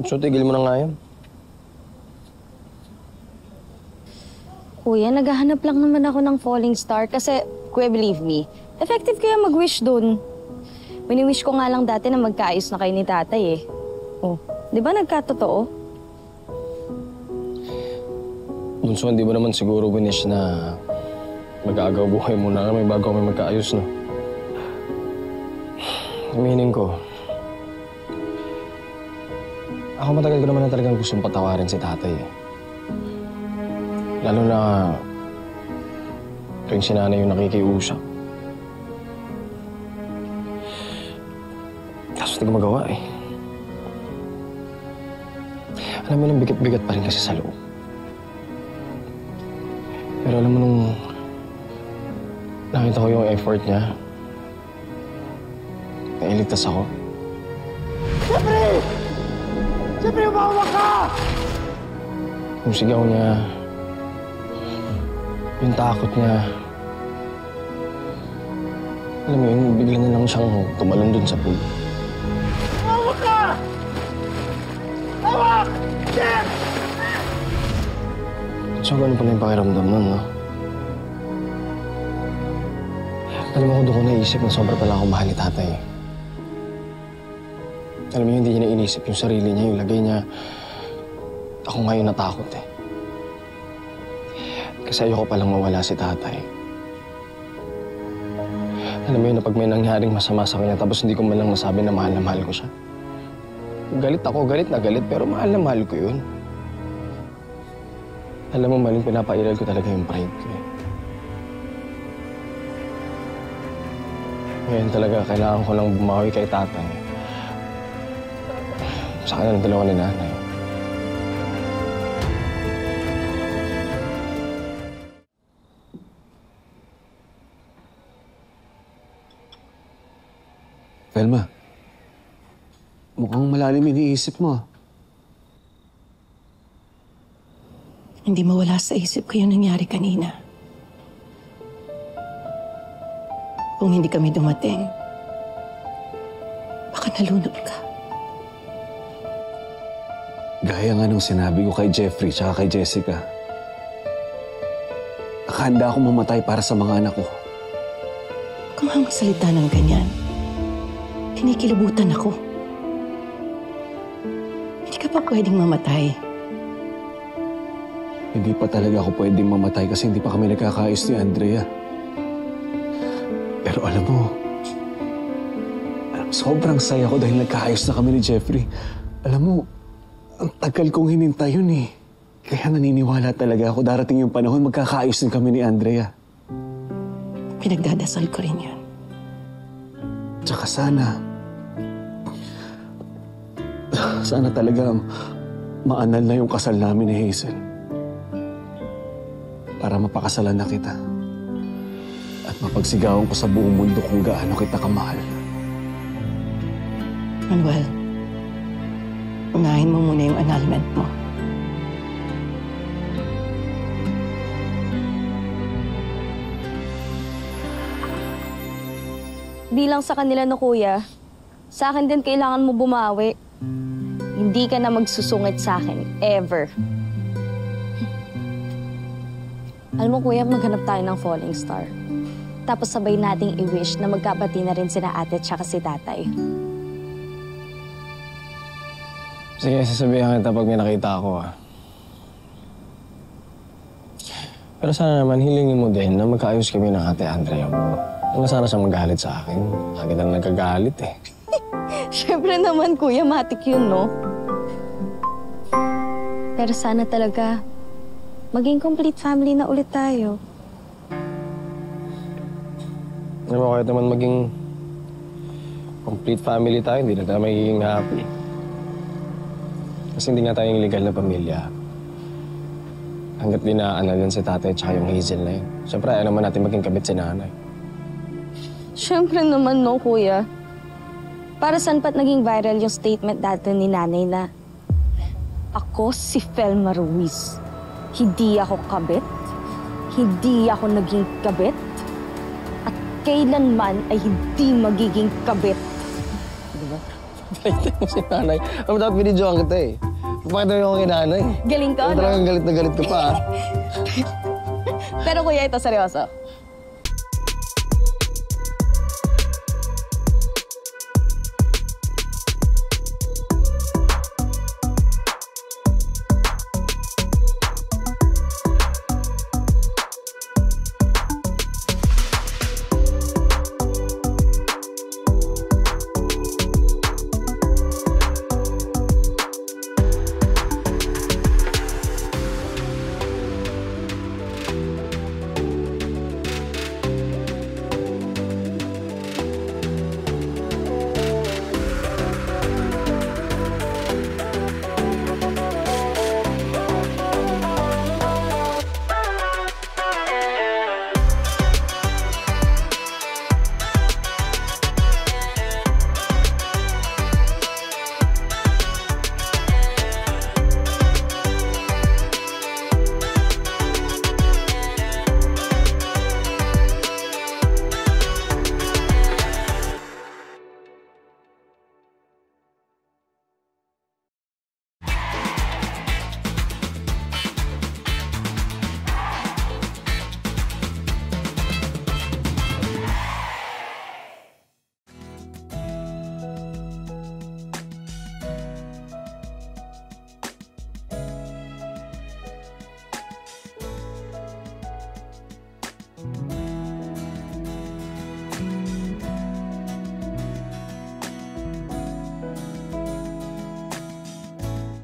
So, tigil mo na nga yan. Kuya, naghahanap lang naman ako ng falling star kasi, kuya, believe me, effective kaya mag-wish dun. Wini-wish ko nga lang dati na magkaayos na kayo ni tatay eh. Oh, di ba nagkatotoo? Bunso, hindi ba naman siguro winish na mag-aagaw buhay muna kami bago kami magkaayos, no? Meaning ko, ako matagal ko naman na talagang gustong patawarin si tatay eh. Lalo na tuwing si nanay yung nakikiusap. Kaso hindi ko magawa eh. Alam mo, nang bigat-bigat pa rin kasi sa loob. Pero alam mo, nung nakita ko yung effort niya, nailigtas ako. Jeffrey! Jeffrey, umawa ka! Yung sigaw niya, yung takot niya. Alam mo yun, bigla na lang siyang tumalon dun sa pool. Umawa ka! Hawak! Jeff! So, ganun pala yung pakiramdam nun, no? Alam mo, doon ko naisip na sobra pala ako mahal ni tatay. Alam mo, hindi niya nainisip yung sarili niya, yung lagay niya. Ako ngayon natakot eh. Kasi ayoko palang mawala si tatay. Alam mo yun, na pag may nangyaring masama sa kanya, tapos hindi ko man lang masabi na mahal ko siya. Galit ako, galit na galit, pero mahal na mahal ko yun. Alam mo, maling pinapairal ko talaga yung pride ko eh. Ngayon talaga, kailangan ko lang bumawi kay tatay. Sa kanilang dalawa ni nanay. Velma, mukhang malalim iniisip mo. Hindi mawala sa isip ko yung nangyari kanina. Kung hindi kami dumating, baka nalunod ka. Gaya nga nung sinabi ko kay Jeffrey tsaka kay Jessica. Nakahanda akong mamatay para sa mga anak ko. Kung ang magsalita ng ganyan, kinikilabutan ako. Hindi ka pa pwedeng mamatay. Hindi pa talaga ako pwedeng mamatay kasi hindi pa kami nagkakaayos ni Andrea. Pero alam mo, sobrang saya ko dahil nagkaayos na kami ni Jeffrey. Alam mo, ang tagal kong hinintay yun eh. Kaya naniniwala talaga ako darating yung panahon magkakaayos din kami ni Andrea. Pinagdadasal ko rin yun. Tsaka sana talaga maanal na yung kasal namin ni Hazel. Para mapakasalan na kita. At mapagsigawan ko sa buong mundo kung gaano kita kamahal. Manuel, unahin mo muna yung annulment mo. Bilang sa kanila no, kuya, sa akin din kailangan mo bumawi. Hindi ka na magsusungit sa akin, ever. Alam mo, kuya, maghanap tayo ng falling star. Tapos sabay nating i-wish na magkabati na rin sina ate tsaka si tatay. Sige, sasabihan kita pag may nakita ako, ah. Pero sana naman hilingin mo din na magkaayos kami ng ate Andrea mo. Ano sana siyang magalit sa akin? Lagi na nagkagalit eh. Siyempre naman, kuya, matik yun, no? Pero sana talaga maging complete family na ulit tayo. Alam mo, kahit naman maging complete family tayo, hindi na tayo magiging happy. Kasi hindi nga tayong legal na pamilya. Hanggat di naaanan yan si tatay at yung Hazel na yun. Siyempre, ayaw naman natin maging kabit si nanay. Siyempre naman, no, kuya. Para saan pa't naging viral yung statement dati ni nanay na ako si Velma Ruiz. Hindi ako kabit. Hindi ako naging kabit. At kailanman ay hindi magiging kabit. Diba? Baliktad mo si nanay. Ano dapat binidyoan kita eh. Papakita mo yung kay nanay. Galing ka, Ano no? talagang galit na galit ka pa, ah. Pero kuya, ito seryoso.